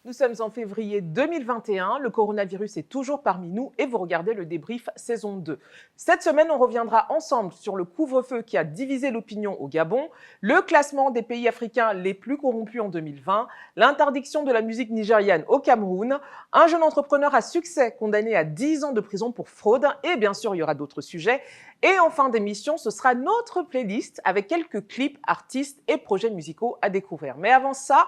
Nous sommes en février 2021, le coronavirus est toujours parmi nous et vous regardez le débrief saison 2. Cette semaine, on reviendra ensemble sur le couvre-feu qui a divisé l'opinion au Gabon, le classement des pays africains les plus corrompus en 2020, l'interdiction de la musique nigériane au Cameroun, un jeune entrepreneur à succès condamné à 10 ans de prison pour fraude et bien sûr, il y aura d'autres sujets. Et en fin d'émission, ce sera notre playlist avec quelques clips, artistes et projets musicaux à découvrir. Mais avant ça,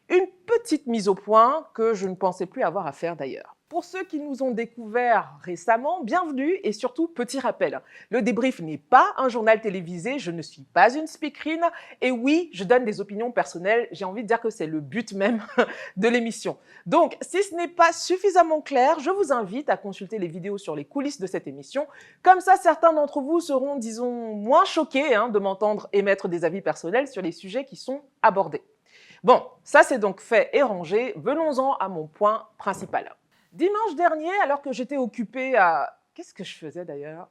une petite mise au point que je ne pensais plus avoir à faire d'ailleurs. Pour ceux qui nous ont découverts récemment, bienvenue et surtout petit rappel. Le débrief n'est pas un journal télévisé, je ne suis pas une speakerine et oui, je donne des opinions personnelles, j'ai envie de dire que c'est le but même de l'émission. Donc, si ce n'est pas suffisamment clair, je vous invite à consulter les vidéos sur les coulisses de cette émission. Comme ça, certains d'entre vous seront, disons, moins choqués de m'entendre émettre des avis personnels sur les sujets qui sont abordés. Bon, ça c'est donc fait et rangé, venons-en à mon point principal. Dimanche dernier, alors que j'étais occupée à... Qu'est-ce que je faisais d'ailleurs?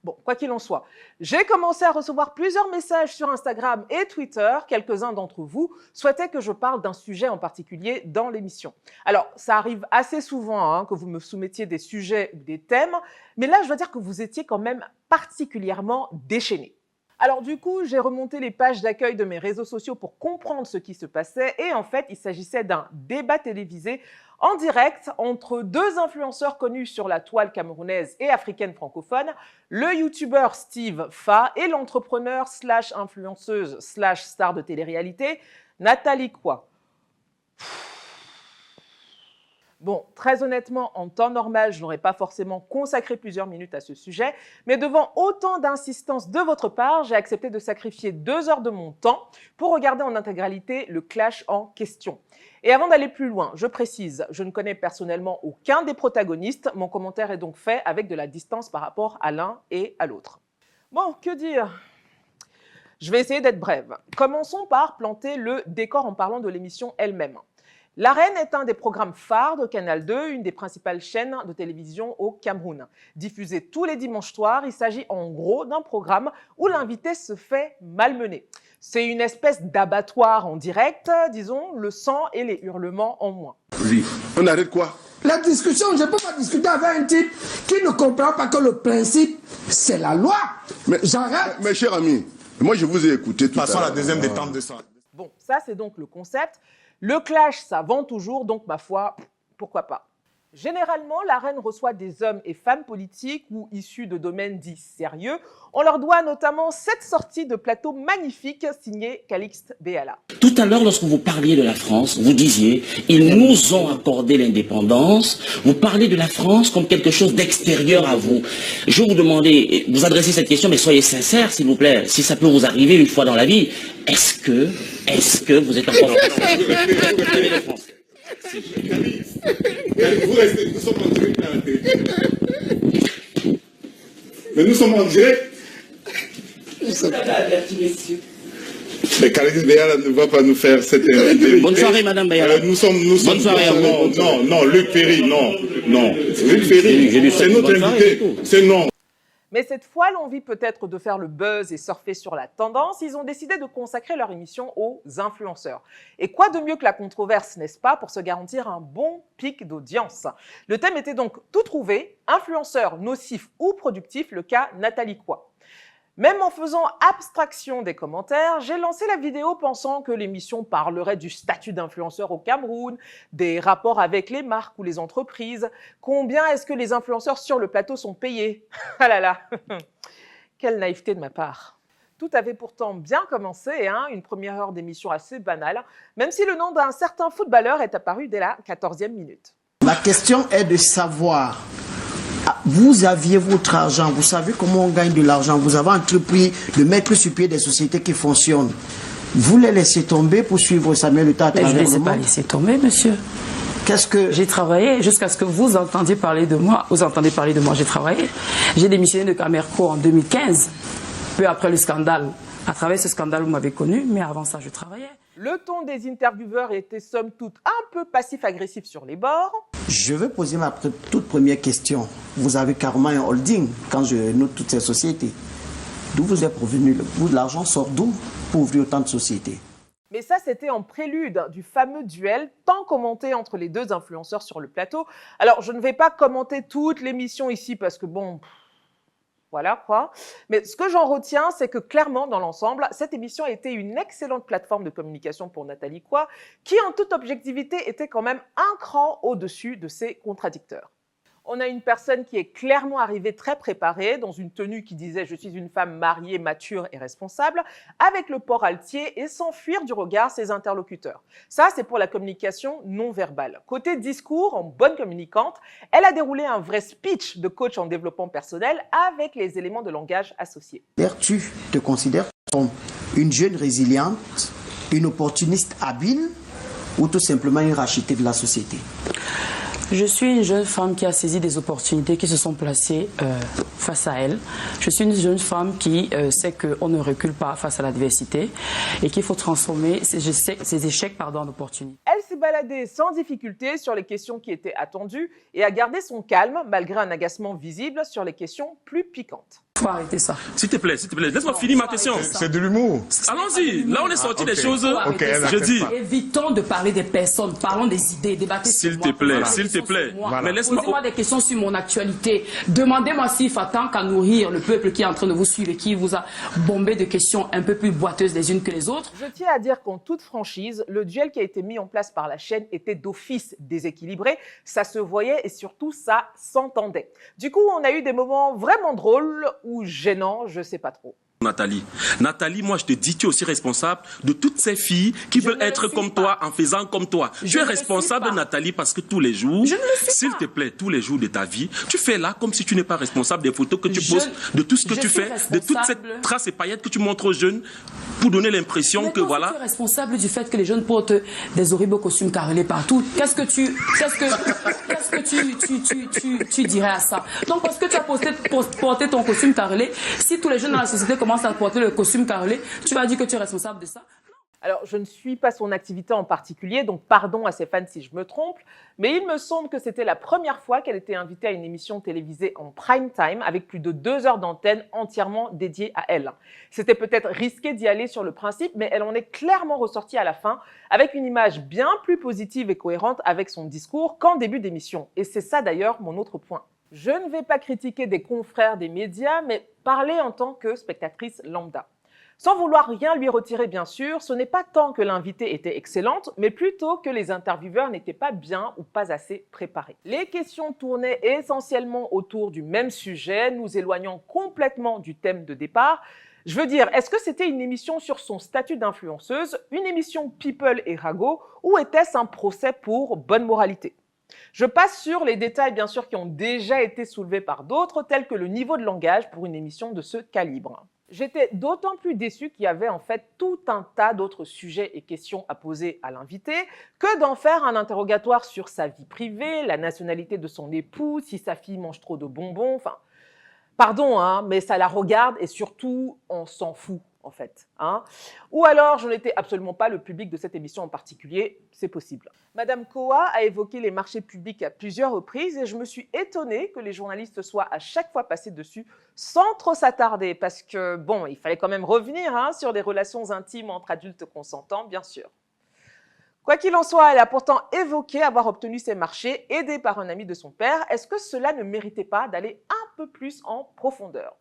Bon, quoi qu'il en soit, j'ai commencé à recevoir plusieurs messages sur Instagram et Twitter. Quelques-uns d'entre vous souhaitaient que je parle d'un sujet en particulier dans l'émission. Alors, ça arrive assez souvent que vous me soumettiez des sujets ou des thèmes, mais là, je dois dire que vous étiez quand même particulièrement déchaînés. Alors du coup, j'ai remonté les pages d'accueil de mes réseaux sociaux pour comprendre ce qui se passait et en fait, il s'agissait d'un débat télévisé en direct entre deux influenceurs connus sur la toile camerounaise et africaine francophone, le youtubeur Steve Fa et l'entrepreneur / influenceuse / star de télé-réalité Nathalie Kwa. Bon, très honnêtement, en temps normal, je n'aurais pas forcément consacré plusieurs minutes à ce sujet, mais devant autant d'insistance de votre part, j'ai accepté de sacrifier 2 heures de mon temps pour regarder en intégralité le clash en question. Et avant d'aller plus loin, je précise, je ne connais personnellement aucun des protagonistes, mon commentaire est donc fait avec de la distance par rapport à l'un et à l'autre. Bon, que dire ? Je vais essayer d'être brève. Commençons par planter le décor en parlant de l'émission elle-même. L'Arène est un des programmes phares de Canal 2, une des principales chaînes de télévision au Cameroun. Diffusé tous les dimanches soirs, il s'agit en gros d'un programme où l'invité se fait malmener. C'est une espèce d'abattoir en direct, disons, le sang et les hurlements en moins. Oui, on arrête quoi? La discussion, je ne peux pas discuter avec un type qui ne comprend pas que le principe, c'est la loi. Mais j'arrête. Mes chers amis, moi je vous ai écouté tout à l'heure. Passons à la deuxième détente de ça. Bon, ça c'est donc le concept. Le clash, ça vend toujours, donc ma foi, pourquoi pas. Généralement, l'Arène reçoit des hommes et femmes politiques ou issus de domaines dits sérieux. On leur doit notamment cette sortie de plateau magnifique signée Calixte Béala. Tout à l'heure, lorsque vous parliez de la France, vous disiez « ils nous ont accordé l'indépendance ». Vous parlez de la France comme quelque chose d'extérieur à vous. Je vais vous demander, vous adressez cette question, mais soyez sincère, s'il vous plaît. Si ça peut vous arriver une fois dans la vie, est-ce que vous êtes encore français? Vous restez, nous sommes en direct à la télé. Mais nous sommes en direct. Vous avez averti, messieurs. Mais Calixte Béala ne va pas nous faire cette invité. Bonne soirée, Madame Béala. Nous sommes. Bonne soirée à vous. Non, Luc Ferry, non. Luc Ferry, c'est notre invité. C'est non. Mais cette fois, l'envie peut-être de faire le buzz et surfer sur la tendance, ils ont décidé de consacrer leur émission aux influenceurs. Et quoi de mieux que la controverse, n'est-ce pas, pour se garantir un bon pic d'audience? Le thème était donc tout trouvé, influenceurs nocifs ou productifs, le cas Nathalie Kwa. Même en faisant abstraction des commentaires, j'ai lancé la vidéo pensant que l'émission parlerait du statut d'influenceur au Cameroun, des rapports avec les marques ou les entreprises. Combien est-ce que les influenceurs sur le plateau sont payés? Ah là là, quelle naïveté de ma part. Tout avait pourtant bien commencé, une première heure d'émission assez banale, même si le nom d'un certain footballeur est apparu dès la 14e minute. La question est de savoir... Vous aviez votre argent, vous savez comment on gagne de l'argent, vous avez entrepris de mettre sur pied des sociétés qui fonctionnent. Vous les laissez tomber pour suivre Samuel Eto'o à travers le monde? Je ne les ai pas laissés tomber, monsieur. Qu'est-ce que... J'ai travaillé jusqu'à ce que vous entendiez parler de moi. Vous entendez parler de moi, j'ai travaillé. J'ai démissionné de Camerco en 2015, peu après le scandale. À travers ce scandale, vous m'avez connu, mais avant ça, je travaillais. Le ton des intervieweurs était somme toute un peu passif-agressif sur les bords. Je vais poser ma toute première question. Vous avez carrément un holding quand je note toutes ces sociétés. D'où vous êtes provenu? L'argent sort d'où pour ouvrir autant de sociétés? Mais ça, c'était en prélude du fameux duel tant commenté entre les deux influenceurs sur le plateau. Alors, je ne vais pas commenter toute l'émission ici parce que bon, voilà quoi. Mais ce que j'en retiens, c'est que clairement, dans l'ensemble, cette émission a été une excellente plateforme de communication pour Nathalie Coix, qui en toute objectivité était quand même un cran au-dessus de ses contradicteurs. On a une personne qui est clairement arrivée très préparée, dans une tenue qui disait « Je suis une femme mariée, mature et responsable », avec le port altier et sans fuir du regard ses interlocuteurs. Ça, c'est pour la communication non verbale. Côté discours, en bonne communicante, elle a déroulé un vrai speech de coach en développement personnel avec les éléments de langage associés. Tu te considères comme une jeune résiliente, une opportuniste habile ou tout simplement une rachetée de la société? Je suis une jeune femme qui a saisi des opportunités qui se sont placées face à elle. Je suis une jeune femme qui sait qu'on ne recule pas face à l'adversité et qu'il faut transformer ses échecs en opportunités. Elle s'est baladée sans difficulté sur les questions qui étaient attendues et a gardé son calme malgré un agacement visible sur les questions plus piquantes. Faut arrêter ça. S'il te plaît, laisse-moi finir ma question. C'est de l'humour. Allons-y, là on est sorti des choses. Je dis. Évitons de parler des personnes, parlons des idées, débattez sur moi. S'il te plaît. Mais posez-moi des questions sur mon actualité. Demandez-moi s'il faut tant qu'à nourrir le peuple qui est en train de vous suivre et qui vous a bombé de questions un peu plus boiteuses les unes que les autres. Je tiens à dire qu'en toute franchise, le duel qui a été mis en place par la chaîne était d'office déséquilibré. Ça se voyait et surtout ça s'entendait. Du coup, on a eu des moments vraiment drôles ou gênants, je sais pas trop. Nathalie, moi je te dis, tu es aussi responsable de toutes ces filles qui veulent être comme toi en faisant comme toi. Tu es responsable, Nathalie, parce que tous les jours, s'il te plaît, tous les jours de ta vie, tu fais là comme si tu n'es pas responsable des photos que tu postes, de tout ce que tu fais, de toutes ces traces et paillettes que tu montres aux jeunes pour donner l'impression que voilà. Tu es responsable du fait que les jeunes portent des horribles costumes carrelés partout. Qu'est-ce que tu dirais à ça? Donc parce que tu as porté ton costume carrelé, si tous les jeunes dans la société commencent à porter le costume carrelé, tu vas dire que tu es responsable de ça? Alors, je ne suis pas son activité en particulier, donc pardon à ses fans si je me trompe, mais il me semble que c'était la première fois qu'elle était invitée à une émission télévisée en prime time avec plus de 2 heures d'antenne entièrement dédiée à elle. C'était peut-être risqué d'y aller sur le principe, mais elle en est clairement ressortie à la fin avec une image bien plus positive et cohérente avec son discours qu'en début d'émission. Et c'est ça d'ailleurs mon autre point. Je ne vais pas critiquer des confrères des médias, mais parler en tant que spectatrice lambda. Sans vouloir rien lui retirer, bien sûr, ce n'est pas tant que l'invitée était excellente, mais plutôt que les intervieweurs n'étaient pas bien ou pas assez préparés. Les questions tournaient essentiellement autour du même sujet, nous éloignant complètement du thème de départ. Je veux dire, est-ce que c'était une émission sur son statut d'influenceuse, une émission people et ragot, ou était-ce un procès pour bonne moralité ? Je passe sur les détails, bien sûr, qui ont déjà été soulevés par d'autres, tels que le niveau de langage pour une émission de ce calibre. J'étais d'autant plus déçue qu'il y avait en fait tout un tas d'autres sujets et questions à poser à l'invité que d'en faire un interrogatoire sur sa vie privée, la nationalité de son époux, si sa fille mange trop de bonbons, enfin... Pardon, hein, mais ça la regarde et surtout, on s'en fout, en fait. Hein. Ou alors, je n'étais absolument pas le public de cette émission en particulier, c'est possible. Madame Coix a évoqué les marchés publics à plusieurs reprises et je me suis étonnée que les journalistes soient à chaque fois passés dessus sans trop s'attarder parce que, bon, il fallait quand même revenir hein, sur les relations intimes entre adultes consentants, bien sûr. Quoi qu'il en soit, elle a pourtant évoqué avoir obtenu ces marchés aidée par un ami de son père. Est-ce que cela ne méritait pas d'aller un peu plus en profondeur?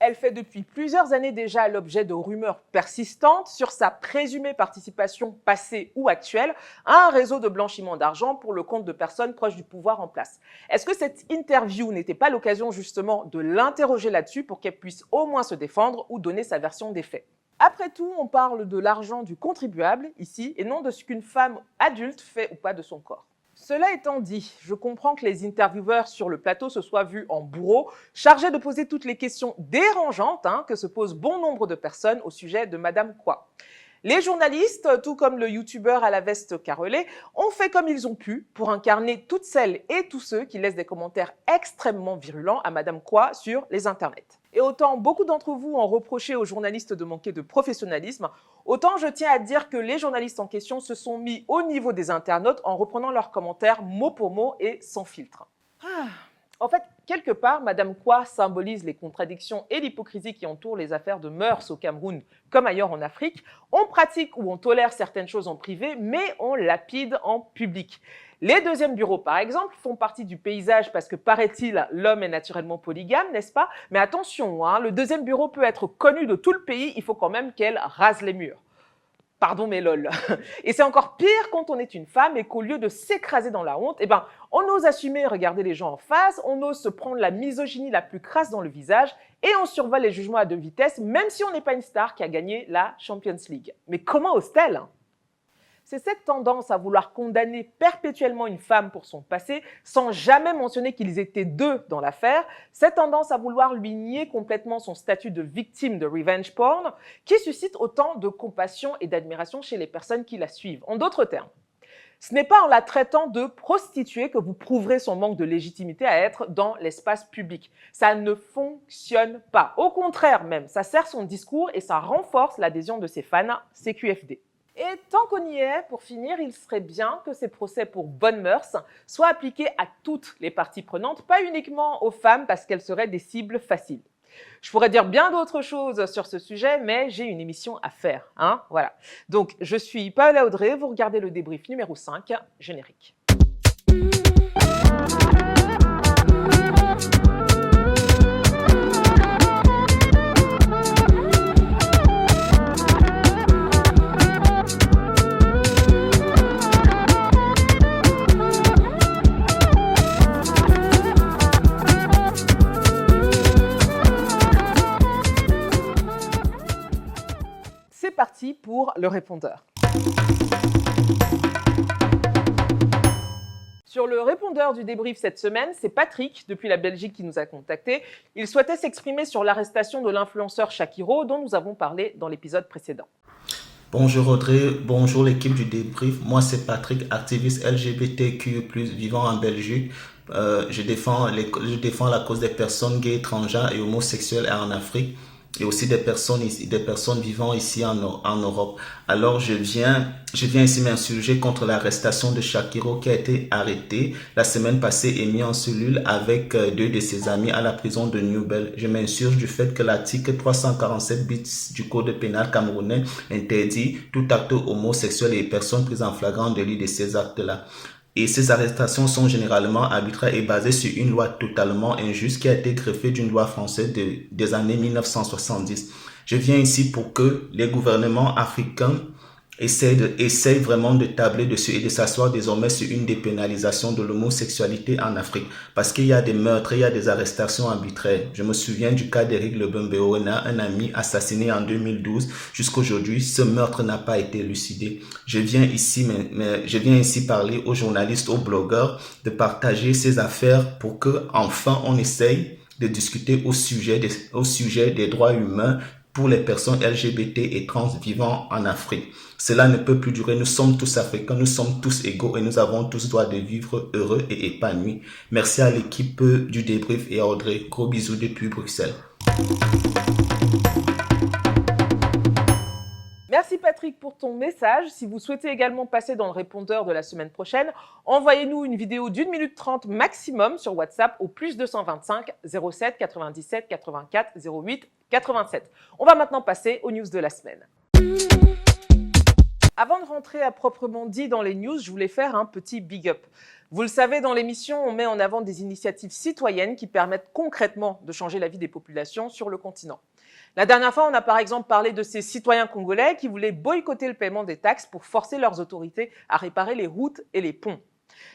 Elle fait depuis plusieurs années déjà l'objet de rumeurs persistantes sur sa présumée participation passée ou actuelle à un réseau de blanchiment d'argent pour le compte de personnes proches du pouvoir en place. Est-ce que cette interview n'était pas l'occasion justement de l'interroger là-dessus pour qu'elle puisse au moins se défendre ou donner sa version des faits? Après tout, on parle de l'argent du contribuable ici et non de ce qu'une femme adulte fait ou pas de son corps. Cela étant dit, je comprends que les intervieweurs sur le plateau se soient vus en bourreau, chargés de poser toutes les questions dérangeantes que se posent bon nombre de personnes au sujet de Madame Coix. Les journalistes, tout comme le youtubeur à la veste carrelée, ont fait comme ils ont pu pour incarner toutes celles et tous ceux qui laissent des commentaires extrêmement virulents à Madame Coix sur les internets. Et autant beaucoup d'entre vous ont reproché aux journalistes de manquer de professionnalisme, autant je tiens à dire que les journalistes en question se sont mis au niveau des internautes en reprenant leurs commentaires mot pour mot et sans filtre. En fait, quelque part, Madame Kwa symbolise les contradictions et l'hypocrisie qui entourent les affaires de mœurs au Cameroun comme ailleurs en Afrique. On pratique ou on tolère certaines choses en privé, mais on lapide en public. Les deuxièmes bureaux, par exemple, font partie du paysage parce que, paraît-il, l'homme est naturellement polygame, n'est-ce pas? Mais attention, hein, le deuxième bureau peut être connu de tout le pays, il faut quand même qu'elle rase les murs. Pardon, mais lol. Et c'est encore pire quand on est une femme et qu'au lieu de s'écraser dans la honte, eh ben, on ose assumer et regarder les gens en face, on ose se prendre la misogynie la plus crasse dans le visage et on survole les jugements à deux vitesses, même si on n'est pas une star qui a gagné la Champions League. Mais comment ose-t-elle? C'est cette tendance à vouloir condamner perpétuellement une femme pour son passé, sans jamais mentionner qu'ils étaient deux dans l'affaire, cette tendance à vouloir lui nier complètement son statut de victime de revenge porn, qui suscite autant de compassion et d'admiration chez les personnes qui la suivent. En d'autres termes, ce n'est pas en la traitant de prostituée que vous prouverez son manque de légitimité à être dans l'espace public. Ça ne fonctionne pas. Au contraire même, ça sert son discours et ça renforce l'adhésion de ses fans CQFD. Et tant qu'on y est, pour finir, il serait bien que ces procès pour bonnes mœurs soient appliqués à toutes les parties prenantes, pas uniquement aux femmes parce qu'elles seraient des cibles faciles. Je pourrais dire bien d'autres choses sur ce sujet, mais j'ai une émission à faire, hein, voilà. Donc, je suis Paola Audrey, vous regardez le débrief numéro 5, générique. C'est parti pour le répondeur. Sur le répondeur du débrief cette semaine, c'est Patrick, depuis la Belgique, qui nous a contactés. Il souhaitait s'exprimer sur l'arrestation de l'influenceur Shakiro, dont nous avons parlé dans l'épisode précédent. Bonjour Audrey, bonjour l'équipe du débrief. Moi c'est Patrick, activiste LGBTQ+, vivant en Belgique. Je défends la cause des personnes gays, transgenres et homosexuelles en Afrique. Et aussi des personnes vivant ici en Europe. Alors je viens ici m'insurger contre l'arrestation de Shakiro qui a été arrêté la semaine passée et mis en cellule avec deux de ses amis à la prison de Newbel. Je m'insurge du fait que l'article 347 bis du code pénal camerounais interdit tout acte homosexuel et personnes prises en flagrant délit de ces actes-là. Et ces arrestations sont généralement arbitraires et basées sur une loi totalement injuste qui a été greffée d'une loi française des années 1970. Je viens ici pour que les gouvernements africains essayent vraiment de tabler dessus et de s'asseoir désormais sur une dépénalisation de l'homosexualité en Afrique. Parce qu'il y a des meurtres, il y a des arrestations arbitraires. Je me souviens du cas d'Eric Lebembe-Oena, un ami assassiné en 2012. Jusqu'aujourd'hui, ce meurtre n'a pas été élucidé. Je viens ici parler aux journalistes, aux blogueurs, de partager ces affaires pour que enfin on essaye de discuter au sujet des droits humains pour les personnes LGBT et trans vivant en Afrique. Cela ne peut plus durer. Nous sommes tous africains, nous sommes tous égaux et nous avons tous droit de vivre heureux et épanouis. Merci à l'équipe du débrief et à Audrey. Gros bisous depuis Bruxelles. Merci Patrick pour ton message. Si vous souhaitez également passer dans le répondeur de la semaine prochaine, envoyez-nous une vidéo d'1 minute 30 maximum sur WhatsApp au +225 07 97 84 08 87. On va maintenant passer aux news de la semaine. Avant de rentrer à proprement dit dans les news, je voulais faire un petit big up. Vous le savez, dans l'émission, on met en avant des initiatives citoyennes qui permettent concrètement de changer la vie des populations sur le continent. La dernière fois, on a par exemple parlé de ces citoyens congolais qui voulaient boycotter le paiement des taxes pour forcer leurs autorités à réparer les routes et les ponts.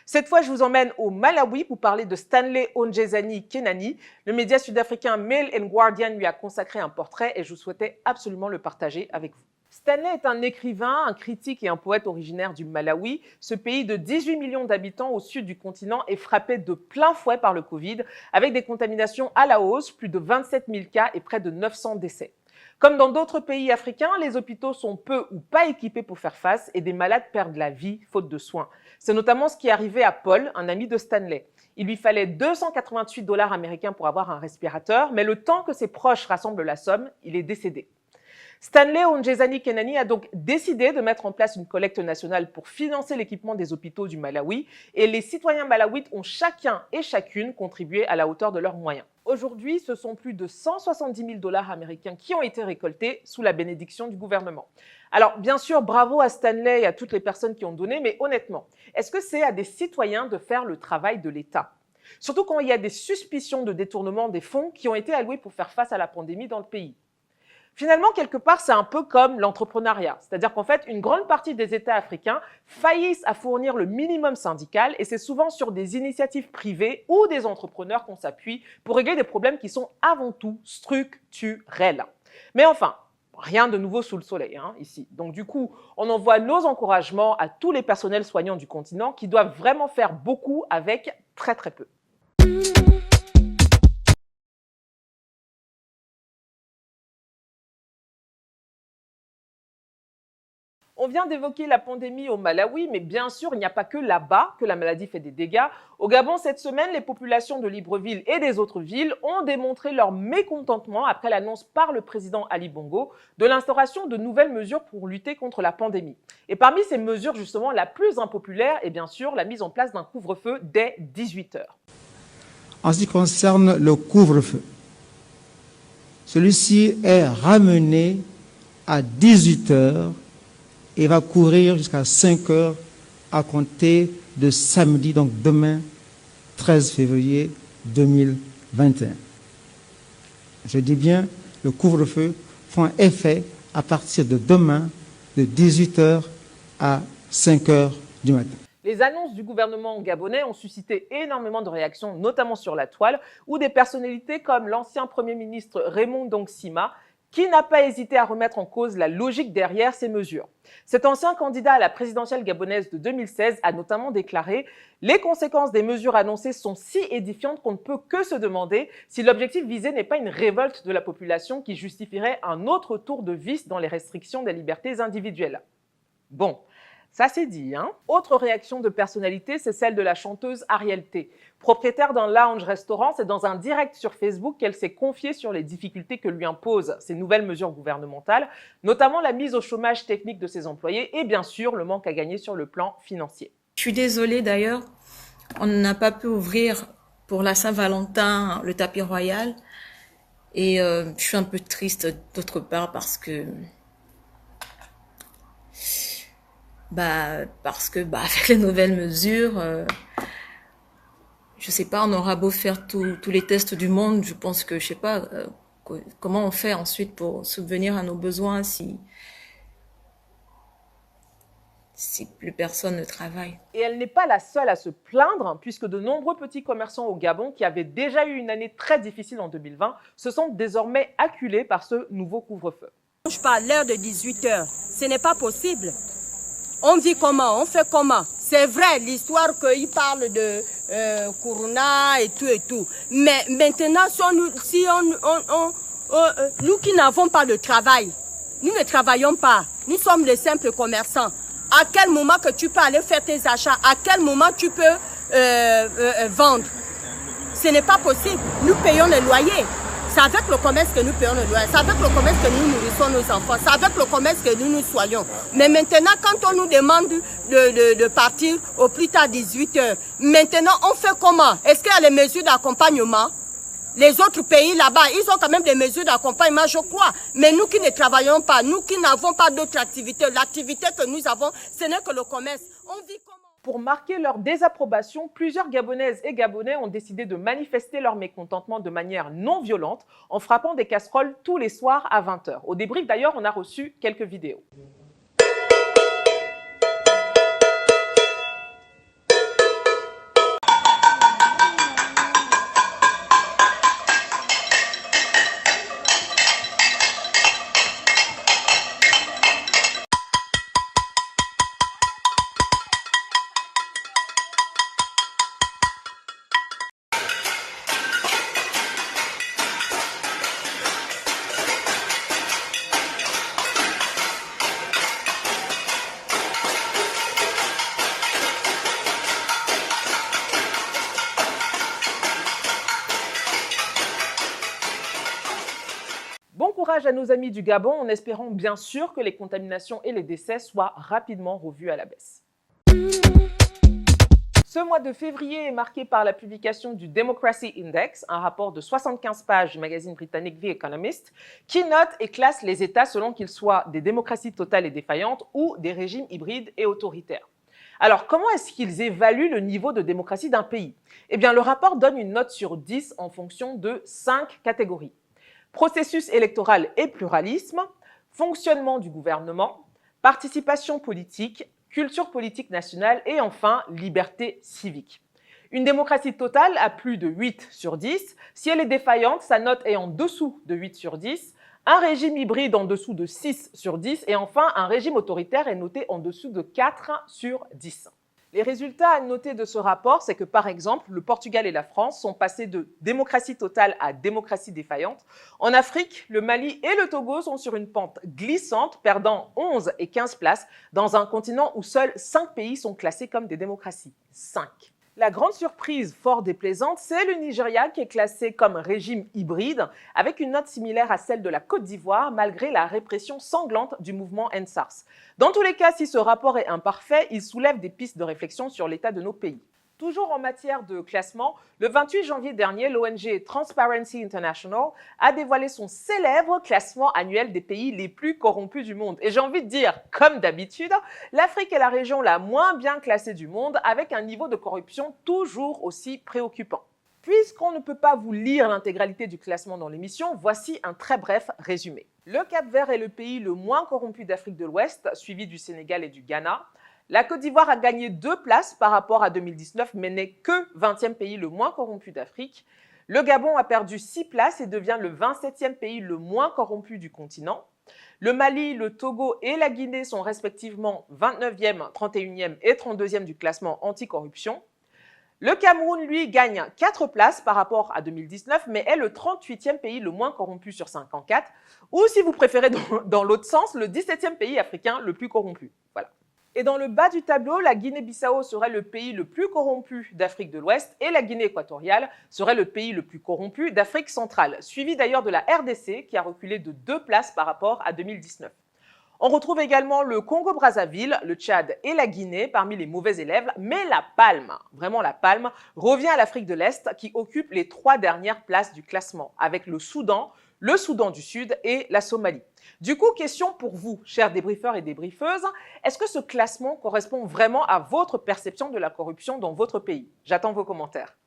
Cette fois, je vous emmène au Malawi pour parler de Stanley Onjezani Kenani. Le média sud-africain Mail and Guardian lui a consacré un portrait et je souhaitais absolument le partager avec vous. Stanley est un écrivain, un critique et un poète originaire du Malawi. Ce pays de 18 millions d'habitants au sud du continent est frappé de plein fouet par le Covid, avec des contaminations à la hausse, plus de 27 000 cas et près de 900 décès. Comme dans d'autres pays africains, les hôpitaux sont peu ou pas équipés pour faire face et des malades perdent la vie faute de soins. C'est notamment ce qui est arrivé à Paul, un ami de Stanley. Il lui fallait 288 $ américains pour avoir un respirateur, mais le temps que ses proches rassemblent la somme, il est décédé. Stanley Onjezani Kenani a donc décidé de mettre en place une collecte nationale pour financer l'équipement des hôpitaux du Malawi et les citoyens malawites ont chacun et chacune contribué à la hauteur de leurs moyens. Aujourd'hui, ce sont plus de 170 000 $ américains qui ont été récoltés sous la bénédiction du gouvernement. Alors, bien sûr, bravo à Stanley et à toutes les personnes qui ont donné, mais honnêtement, est-ce que c'est à des citoyens de faire le travail de l'État? Surtout quand il y a des suspicions de détournement des fonds qui ont été alloués pour faire face à la pandémie dans le pays. Finalement, quelque part, c'est un peu comme l'entrepreneuriat. C'est-à-dire qu'en fait, une grande partie des États africains faillissent à fournir le minimum syndical et c'est souvent sur des initiatives privées ou des entrepreneurs qu'on s'appuie pour régler des problèmes qui sont avant tout structurels. Mais enfin, rien de nouveau sous le soleil ici. Donc du coup, on envoie nos encouragements à tous les personnels soignants du continent qui doivent vraiment faire beaucoup avec très très peu. On vient d'évoquer la pandémie au Malawi, mais bien sûr, il n'y a pas que là-bas que la maladie fait des dégâts. Au Gabon, cette semaine, les populations de Libreville et des autres villes ont démontré leur mécontentement après l'annonce par le président Ali Bongo de l'instauration de nouvelles mesures pour lutter contre la pandémie. Et parmi ces mesures, justement, la plus impopulaire est bien sûr la mise en place d'un couvre-feu dès 18 h. En ce qui concerne le couvre-feu, celui-ci est ramené à 18 h et va courir jusqu'à 5 h à compter de samedi, donc demain, 13 février 2021. Je dis bien, le couvre-feu prend effet à partir de demain, de 18 h à 5 h du matin. Les annonces du gouvernement gabonais ont suscité énormément de réactions, notamment sur la toile, où des personnalités comme l'ancien Premier ministre Raymond Dongsima, qui n'a pas hésité à remettre en cause la logique derrière ces mesures. Cet ancien candidat à la présidentielle gabonaise de 2016 a notamment déclaré « Les conséquences des mesures annoncées sont si édifiantes qu'on ne peut que se demander si l'objectif visé n'est pas une révolte de la population qui justifierait un autre tour de vis dans les restrictions des libertés individuelles. » Bon, ça c'est dit, Autre réaction de personnalité, c'est celle de la chanteuse Ariel T. Propriétaire d'un lounge-restaurant, c'est dans un direct sur Facebook qu'elle s'est confiée sur les difficultés que lui imposent ces nouvelles mesures gouvernementales, notamment la mise au chômage technique de ses employés et bien sûr le manque à gagner sur le plan financier. Je suis désolée d'ailleurs, on n'a pas pu ouvrir pour la Saint-Valentin le tapis royal et je suis un peu triste d'autre part parce que avec les nouvelles mesures, je sais pas, on aura beau faire tous les tests du monde, je pense que je sais pas comment on fait ensuite pour subvenir à nos besoins si plus personne ne travaille. Et elle n'est pas la seule à se plaindre, puisque de nombreux petits commerçants au Gabon, qui avaient déjà eu une année très difficile en 2020, se sentent désormais acculés par ce nouveau couvre-feu. Je parle à l'heure de 18 h, ce n'est pas possible. On vit comment? On fait comment? C'est vrai, l'histoire qu'il parle de Corona et tout. Mais maintenant, nous qui n'avons pas de travail, nous ne travaillons pas. Nous sommes des simples commerçants. À quel moment que tu peux aller faire tes achats? À quel moment tu peux vendre? Ce n'est pas possible. Nous payons le loyer. C'est avec le commerce que nous payons le loyer, c'est avec le commerce que nous nourrissons nos enfants, c'est avec le commerce que nous nous soignons. Mais maintenant, quand on nous demande de partir au plus tard 18 h, maintenant on fait comment? Est-ce qu'il y a les mesures d'accompagnement? Les autres pays là-bas, ils ont quand même des mesures d'accompagnement, je crois. Mais nous qui ne travaillons pas, nous qui n'avons pas d'autres activités, l'activité que nous avons, ce n'est que le commerce. On vit comment? Pour marquer leur désapprobation, plusieurs Gabonaises et Gabonais ont décidé de manifester leur mécontentement de manière non violente en frappant des casseroles tous les soirs à 20 h. Au débrief d'ailleurs, on a reçu quelques vidéos. courage à nos amis du Gabon en espérant bien sûr que les contaminations et les décès soient rapidement revus à la baisse. Ce mois de février est marqué par la publication du Democracy Index, un rapport de 75 pages du magazine britannique The Economist, qui note et classe les États selon qu'ils soient des démocraties totales et défaillantes ou des régimes hybrides et autoritaires. Alors, comment est-ce qu'ils évaluent le niveau de démocratie d'un pays? Eh bien, le rapport donne une note sur 10 en fonction de 5 catégories. Processus électoral et pluralisme, fonctionnement du gouvernement, participation politique, culture politique nationale et enfin, liberté civique. Une démocratie totale a plus de 8 sur 10. Si elle est défaillante, sa note est en dessous de 8 sur 10. Un régime hybride en dessous de 6 sur 10 et enfin un régime autoritaire est noté en dessous de 4 sur 10. Les résultats à noter de ce rapport, c'est que par exemple, le Portugal et la France sont passés de démocratie totale à démocratie défaillante. En Afrique, le Mali et le Togo sont sur une pente glissante, perdant 11 et 15 places dans un continent où seuls 5 pays sont classés comme des démocraties. 5. La grande surprise fort déplaisante, c'est le Nigeria qui est classé comme régime hybride avec une note similaire à celle de la Côte d'Ivoire malgré la répression sanglante du mouvement EndSARS. Dans tous les cas, si ce rapport est imparfait, il soulève des pistes de réflexion sur l'état de nos pays. Toujours en matière de classement, le 28 janvier dernier, l'ONG Transparency International a dévoilé son célèbre classement annuel des pays les plus corrompus du monde. Et j'ai envie de dire, comme d'habitude, l'Afrique est la région la moins bien classée du monde avec un niveau de corruption toujours aussi préoccupant. Puisqu'on ne peut pas vous lire l'intégralité du classement dans l'émission, voici un très bref résumé. Le Cap-Vert est le pays le moins corrompu d'Afrique de l'Ouest, suivi du Sénégal et du Ghana. La Côte d'Ivoire a gagné 2 places par rapport à 2019, mais n'est que 20e pays le moins corrompu d'Afrique. Le Gabon a perdu 6 places et devient le 27e pays le moins corrompu du continent. Le Mali, le Togo et la Guinée sont respectivement 29e, 31e et 32e du classement anticorruption. Le Cameroun, lui, gagne 4 places par rapport à 2019, mais est le 38e pays le moins corrompu sur 54, ou si vous préférez dans l'autre sens, le 17e pays africain le plus corrompu. Voilà. Et dans le bas du tableau, la Guinée-Bissau serait le pays le plus corrompu d'Afrique de l'Ouest et la Guinée équatoriale serait le pays le plus corrompu d'Afrique centrale, suivi d'ailleurs de la RDC qui a reculé de 2 places par rapport à 2019. On retrouve également le Congo-Brazzaville, le Tchad et la Guinée parmi les mauvais élèves, mais la palme, vraiment la palme, revient à l'Afrique de l'Est qui occupe les 3 dernières places du classement, avec le Soudan du Sud et la Somalie. Du coup, question pour vous, chers débriefeurs et débriefeuses, est-ce que ce classement correspond vraiment à votre perception de la corruption dans votre pays? J'attends vos commentaires.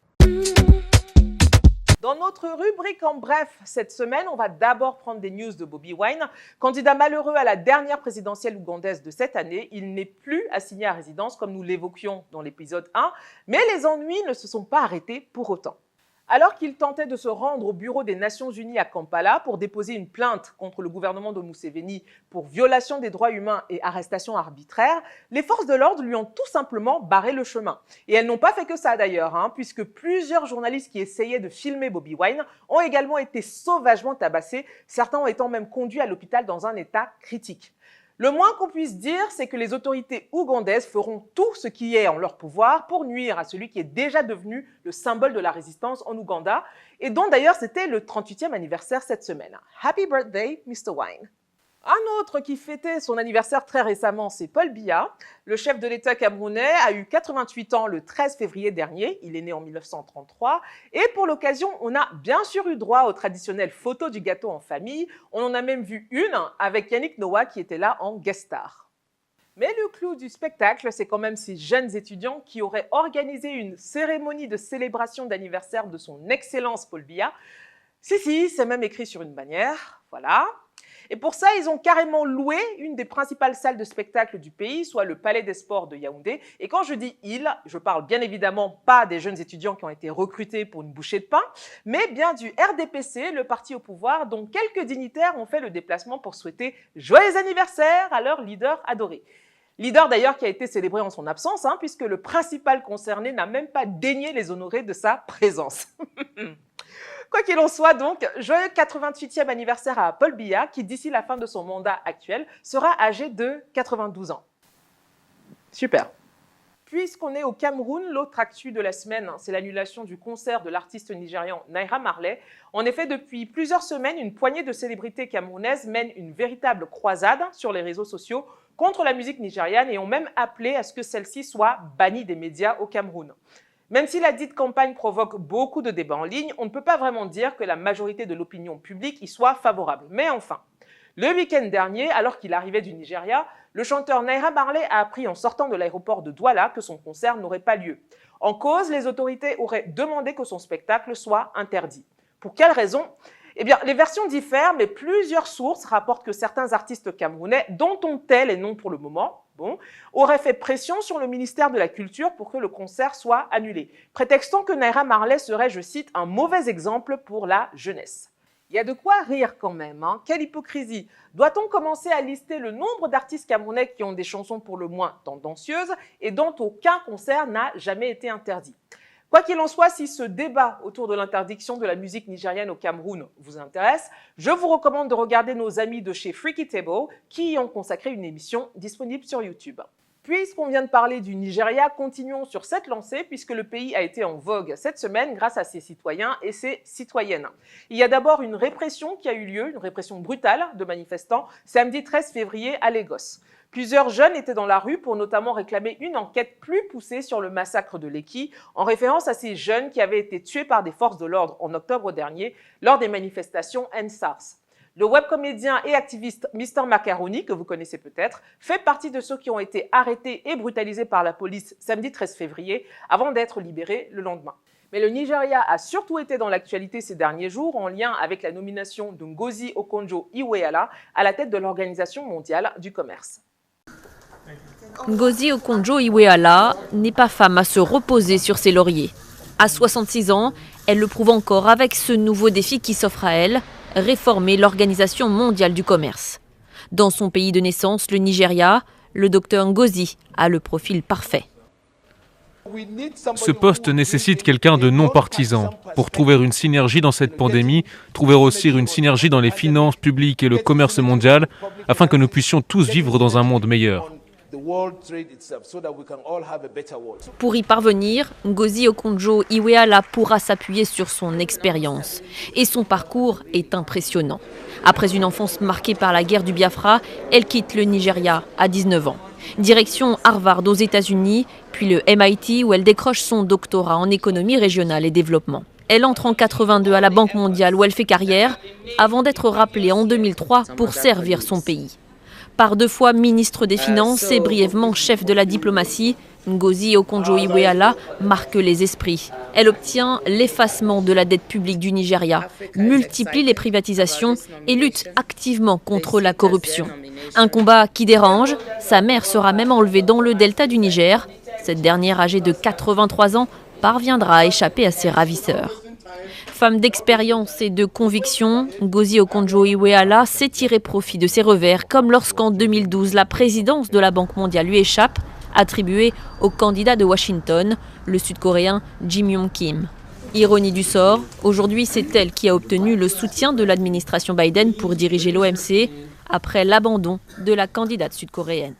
Dans notre rubrique en bref, cette semaine, on va d'abord prendre des news de Bobi Wine. Candidat malheureux à la dernière présidentielle ougandaise de cette année, il n'est plus assigné à résidence comme nous l'évoquions dans l'épisode 1, mais les ennuis ne se sont pas arrêtés pour autant. Alors qu'il tentait de se rendre au bureau des Nations Unies à Kampala pour déposer une plainte contre le gouvernement de Museveni pour violation des droits humains et arrestation arbitraire, les forces de l'ordre lui ont tout simplement barré le chemin. Et elles n'ont pas fait que ça d'ailleurs, puisque plusieurs journalistes qui essayaient de filmer Bobi Wine ont également été sauvagement tabassés, certains étant même conduits à l'hôpital dans un état critique. Le moins qu'on puisse dire, c'est que les autorités ougandaises feront tout ce qui est en leur pouvoir pour nuire à celui qui est déjà devenu le symbole de la résistance en Ouganda et dont d'ailleurs c'était le 38e anniversaire cette semaine. Happy birthday, Mr. Wine. Un autre qui fêtait son anniversaire très récemment, c'est Paul Biya. Le chef de l'État camerounais a eu 88 ans le 13 février dernier. Il est né en 1933. Et pour l'occasion, on a bien sûr eu droit aux traditionnelles photos du gâteau en famille. On en a même vu une avec Yannick Noah qui était là en guest star. Mais le clou du spectacle, c'est quand même ces jeunes étudiants qui auraient organisé une cérémonie de célébration d'anniversaire de son Excellence Paul Biya. Si, c'est même écrit sur une bannière, voilà. Et pour ça, ils ont carrément loué une des principales salles de spectacle du pays, soit le Palais des Sports de Yaoundé. Et quand je dis « ils », je parle bien évidemment pas des jeunes étudiants qui ont été recrutés pour une bouchée de pain, mais bien du RDPC, le parti au pouvoir, dont quelques dignitaires ont fait le déplacement pour souhaiter joyeux anniversaire à leur leader adoré. Leader d'ailleurs qui a été célébré en son absence, puisque le principal concerné n'a même pas daigné les honorer de sa présence. Quoi qu'il en soit donc, joyeux 88e anniversaire à Paul Biya qui d'ici la fin de son mandat actuel sera âgé de 92 ans. Super. Puisqu'on est au Cameroun, l'autre actu de la semaine, c'est l'annulation du concert de l'artiste nigérian Naira Marley. En effet, depuis plusieurs semaines, une poignée de célébrités camerounaises mènent une véritable croisade sur les réseaux sociaux contre la musique nigériane et ont même appelé à ce que celle-ci soit bannie des médias au Cameroun. Même si la dite campagne provoque beaucoup de débats en ligne, on ne peut pas vraiment dire que la majorité de l'opinion publique y soit favorable. Mais enfin, le week-end dernier, alors qu'il arrivait du Nigeria, le chanteur Naira Marley a appris en sortant de l'aéroport de Douala que son concert n'aurait pas lieu. En cause, les autorités auraient demandé que son spectacle soit interdit. Pour quelle raison ? Eh bien, les versions diffèrent, mais plusieurs sources rapportent que certains artistes camerounais, dont on tait les noms pour le moment, auraient fait pression sur le ministère de la Culture pour que le concert soit annulé, prétextant que Naira Marley serait, je cite, un mauvais exemple pour la jeunesse. Il y a de quoi rire quand même, hein. Quelle hypocrisie! Doit-on commencer à lister le nombre d'artistes camerounais qui ont des chansons pour le moins tendancieuses et dont aucun concert n'a jamais été interdit? Quoi qu'il en soit, si ce débat autour de l'interdiction de la musique nigérienne au Cameroun vous intéresse, je vous recommande de regarder nos amis de chez Freaky Table qui y ont consacré une émission disponible sur YouTube. Puisqu'on vient de parler du Nigeria, continuons sur cette lancée puisque le pays a été en vogue cette semaine grâce à ses citoyens et ses citoyennes. Il y a d'abord une répression qui a eu lieu, une répression brutale de manifestants, samedi 13 février à Lagos. Plusieurs jeunes étaient dans la rue pour notamment réclamer une enquête plus poussée sur le massacre de Lekki, en référence à ces jeunes qui avaient été tués par des forces de l'ordre en octobre dernier lors des manifestations EndSARS. Le webcomédien et activiste Mr Macaroni, que vous connaissez peut-être, fait partie de ceux qui ont été arrêtés et brutalisés par la police samedi 13 février avant d'être libérés le lendemain. Mais le Nigeria a surtout été dans l'actualité ces derniers jours en lien avec la nomination de Ngozi Okonjo-Iweala à la tête de l'Organisation mondiale du commerce. Ngozi Okonjo-Iweala n'est pas femme à se reposer sur ses lauriers. À 66 ans, elle le prouve encore avec ce nouveau défi qui s'offre à elle, réformer l'Organisation mondiale du commerce. Dans son pays de naissance, le Nigeria, le docteur Ngozi a le profil parfait. Ce poste nécessite quelqu'un de non partisan. Pour trouver une synergie dans cette pandémie, trouver aussi une synergie dans les finances publiques et le commerce mondial, afin que nous puissions tous vivre dans un monde meilleur. Pour y parvenir, Ngozi Okonjo-Iweala pourra s'appuyer sur son expérience. Et son parcours est impressionnant. Après une enfance marquée par la guerre du Biafra, elle quitte le Nigeria à 19 ans. Direction Harvard aux États-Unis, puis le MIT où elle décroche son doctorat en économie régionale et développement. Elle entre en 82 à la Banque mondiale où elle fait carrière, avant d'être rappelée en 2003 pour servir son pays. Par 2 fois ministre des Finances et brièvement chef de la diplomatie, Ngozi Okonjo-Iweala marque les esprits. Elle obtient l'effacement de la dette publique du Nigeria, multiplie les privatisations et lutte activement contre la corruption. Un combat qui dérange, sa mère sera même enlevée dans le delta du Niger. Cette dernière, âgée de 83 ans, parviendra à échapper à ses ravisseurs. Femme d'expérience et de conviction, Ngozi Okonjo-Iweala sait tirer profit de ses revers, comme lorsqu'en 2012, la présidence de la Banque mondiale lui échappe, attribuée au candidat de Washington, le Sud-Coréen Jim Yong Kim. Ironie du sort, aujourd'hui c'est elle qui a obtenu le soutien de l'administration Biden pour diriger l'OMC, après l'abandon de la candidate sud-coréenne.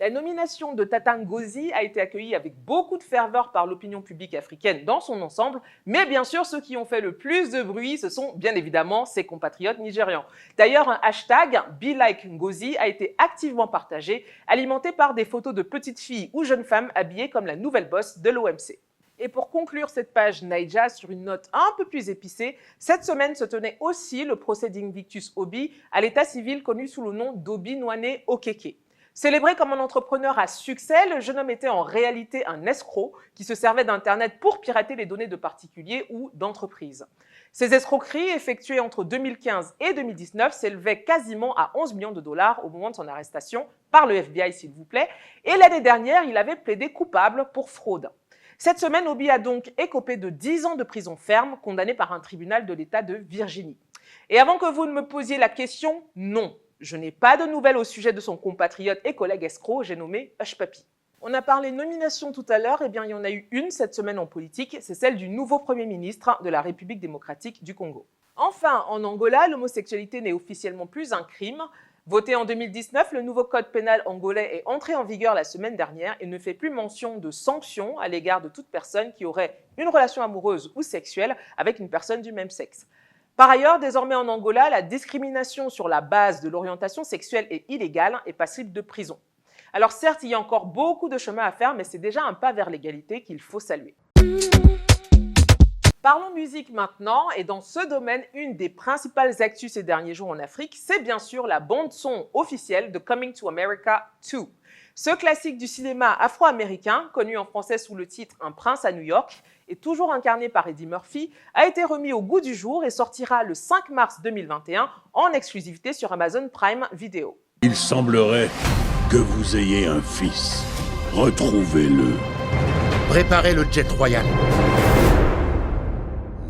La nomination de Tata Ngozi a été accueillie avec beaucoup de ferveur par l'opinion publique africaine dans son ensemble, mais bien sûr, ceux qui ont fait le plus de bruit, ce sont bien évidemment ses compatriotes nigérians. D'ailleurs, un hashtag #BeLikeNgozi a été activement partagé, alimenté par des photos de petites filles ou jeunes femmes habillées comme la nouvelle boss de l'OMC. Et pour conclure cette page Naija sur une note un peu plus épicée, cette semaine se tenait aussi le procès d'Invictus Obi à l'état civil connu sous le nom d'Obi Nwane Okeke. Célébré comme un entrepreneur à succès, le jeune homme était en réalité un escroc qui se servait d'Internet pour pirater les données de particuliers ou d'entreprises. Ces escroqueries effectuées entre 2015 et 2019 s'élevaient quasiment à 11 millions de dollars au moment de son arrestation par le FBI, s'il vous plaît. Et l'année dernière, il avait plaidé coupable pour fraude. Cette semaine, Obi a donc écopé de 10 ans de prison ferme, condamné par un tribunal de l'État de Virginie. Et avant que vous ne me posiez la question, non. Je n'ai pas de nouvelles au sujet de son compatriote et collègue escroc, j'ai nommé Hush Puppy. On a parlé nomination tout à l'heure, et bien il y en a eu une cette semaine en politique, c'est celle du nouveau Premier ministre de la République démocratique du Congo. Enfin, en Angola, l'homosexualité n'est officiellement plus un crime. Voté en 2019, le nouveau code pénal angolais est entré en vigueur la semaine dernière et ne fait plus mention de sanctions à l'égard de toute personne qui aurait une relation amoureuse ou sexuelle avec une personne du même sexe. Par ailleurs, désormais en Angola, la discrimination sur la base de l'orientation sexuelle est illégale et passible de prison. Alors certes, il y a encore beaucoup de chemin à faire, mais c'est déjà un pas vers l'égalité qu'il faut saluer. Parlons musique maintenant, et dans ce domaine, une des principales actus ces derniers jours en Afrique, c'est bien sûr la bande-son officielle de Coming to America 2. Ce classique du cinéma afro-américain, connu en français sous le titre Un prince à New York, et toujours incarné par Eddie Murphy, a été remis au goût du jour et sortira le 5 mars 2021 en exclusivité sur Amazon Prime Video. Il semblerait que vous ayez un fils. Retrouvez-le. Préparez le jet royal.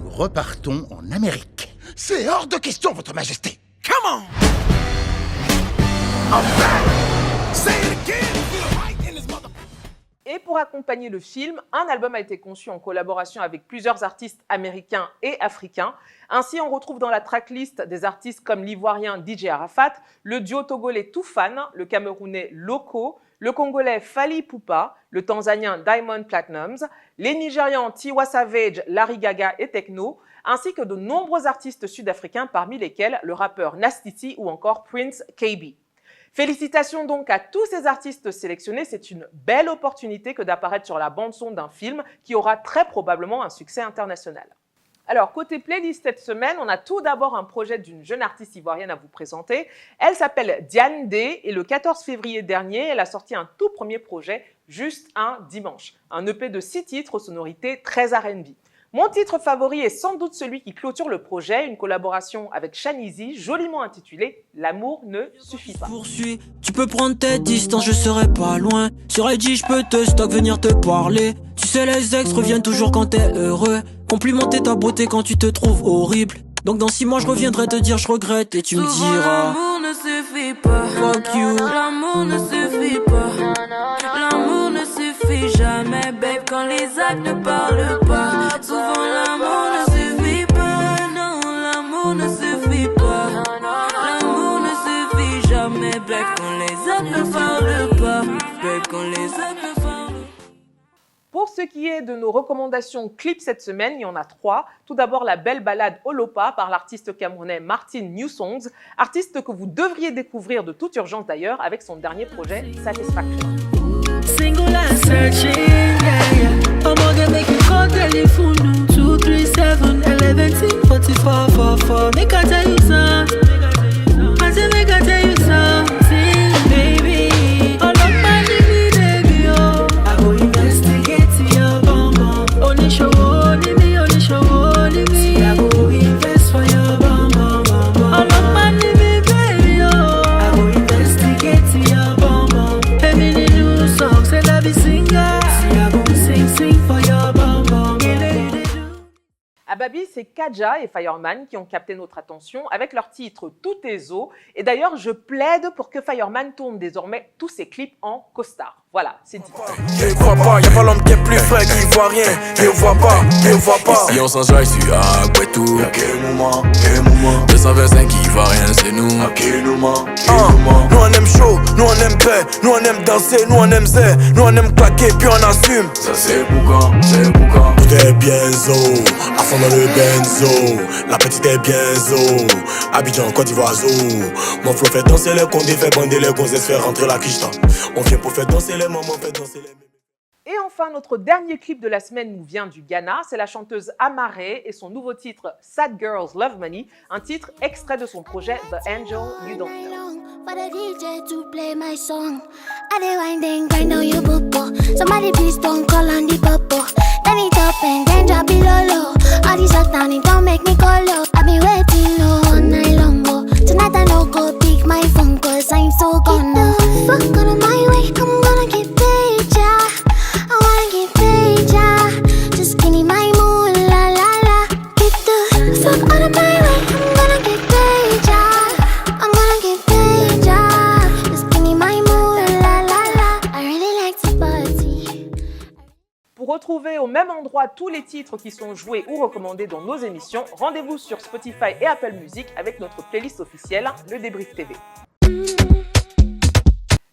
Nous repartons en Amérique. C'est hors de question, Votre Majesté. Come on! Et pour accompagner le film, un album a été conçu en collaboration avec plusieurs artistes américains et africains. Ainsi, on retrouve dans la tracklist des artistes comme l'ivoirien DJ Arafat, le duo togolais Toufan, le camerounais Loco, le congolais Fally Ipupa, le tanzanien Diamond Platnumz, les nigérians Tiwa Savage, Larry Gaga et Tekno, ainsi que de nombreux artistes sud-africains parmi lesquels le rappeur Nasty T ou encore Prince Kaybee. Félicitations donc à tous ces artistes sélectionnés, c'est une belle opportunité que d'apparaître sur la bande-son d'un film qui aura très probablement un succès international. Alors, côté playlist cette semaine, on a tout d'abord un projet d'une jeune artiste ivoirienne à vous présenter. Elle s'appelle Diane D et le 14 février dernier, elle a sorti un tout premier projet, Juste un dimanche. Un EP de 6 titres aux sonorités très R&B. Mon titre favori est sans doute celui qui clôture le projet, une collaboration avec Shanizy, joliment intitulée « L'amour ne suffit pas ». Tu peux prendre tes distances, je serai pas loin. Sur IG, je peux te stock, venir te parler. Tu sais, les ex reviennent toujours quand t'es heureux. Complimenter ta beauté quand tu te trouves horrible. Donc dans 6 mois, je reviendrai te dire je regrette et tu me diras. L'amour ne suffit pas. Fuck you. L'amour ne suffit pas. L'amour ne suffit jamais, babe, quand les actes ne parlent pas. Souvent l'amour ne suffit pas. Non, l'amour ne suffit pas. L'amour ne suffit jamais, babe, quand les actes ne parlent pas. Babe, quand les actes ne parlent pas. Pour ce qui est de nos recommandations clips cette semaine, il y en a 3. Tout d'abord, la belle ballade Olopa par l'artiste camerounais Martin New Songs, artiste que vous devriez découvrir de toute urgence d'ailleurs avec son dernier projet Satisfaction. Single and searching, yeah, yeah. I'm gonna make you call telephone 237 11 44 44. Make I tell you something. I say make I tell you something, baby. All of my baby, oh. I go investigate your bum bum. Only show only me. See, I go invest for your bum bum bum. All of my baby, oh. I go investigate your bum bum. Hey, me new songs and I be singer. See, I go sing for your bum bum. À Babi, c'est Kaja et Fireman qui ont capté notre attention avec leur titre Tout est eau. Et d'ailleurs, je plaide pour que Fireman tourne désormais tous ses clips en costard. Voilà, c'est dit. Il voit pas, y'a pas l'homme qui est plus frais, qui voit rien. Il voit pas. Ici on s'enjaille sur Agouetou. Y'a quel moment 225 qui voit rien, c'est nous. À quel moment nous on aime chaud, nous on aime paix, nous on aime danser, nous on aime zé, nous on aime claquer, puis on assume. Ça c'est boucan. Tout est bien zo, à fond dans le benzo. La petite est bien zo, Abidjan, Côte d'Ivoire zo. Mon flow fait danser les condés, fait bander les gonzesses, fait rentrer la quicheta. On vient pour faire danser les mamans, fait danser les... Et enfin, notre dernier clip de la semaine nous vient du Ghana. C'est la chanteuse Amaré et son nouveau titre Sad Girls Love Money, un titre extrait de son projet The Angel You Don't Know. For the DJ to play my song, I dey wind grind on your bubble. Somebody please don't call on the bubble. Turn it up and then drop it low. All these up down, it don't make me go low. I be waiting all night long, oh. Tonight I no go pick my phone 'cause I'm so gonna fuck out of my way. I'm gonna get paid, yeah. I wanna get paid, yeah. Just give me my mood, la la la. Get the fuck out of my way. I'm gonna get paid, yeah. I'm gonna get paid, yeah. Just give me my mood, la la la. I really like to party. Pour retrouver au même endroit tous les titres qui sont joués ou recommandés dans nos émissions, rendez-vous sur Spotify et Apple Music avec notre playlist officielle, le Débrief TV.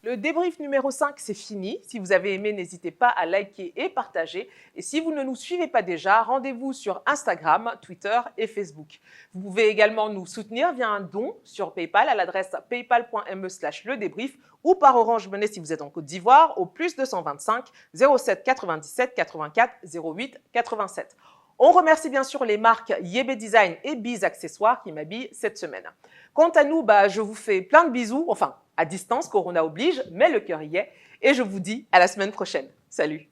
Le débrief numéro 5, c'est fini. Si vous avez aimé, n'hésitez pas à liker et partager. Et si vous ne nous suivez pas déjà, rendez-vous sur Instagram, Twitter et Facebook. Vous pouvez également nous soutenir via un don sur PayPal à l'adresse paypal.me/ledébrief ou par Orange Money si vous êtes en Côte d'Ivoire au +225 07 97 84 08 87. On remercie bien sûr les marques Yebe Design et Biz Accessoires qui m'habillent cette semaine. Quant à nous, je vous fais plein de bisous, enfin à distance, Corona oblige, mais le cœur y est. Et je vous dis à la semaine prochaine. Salut!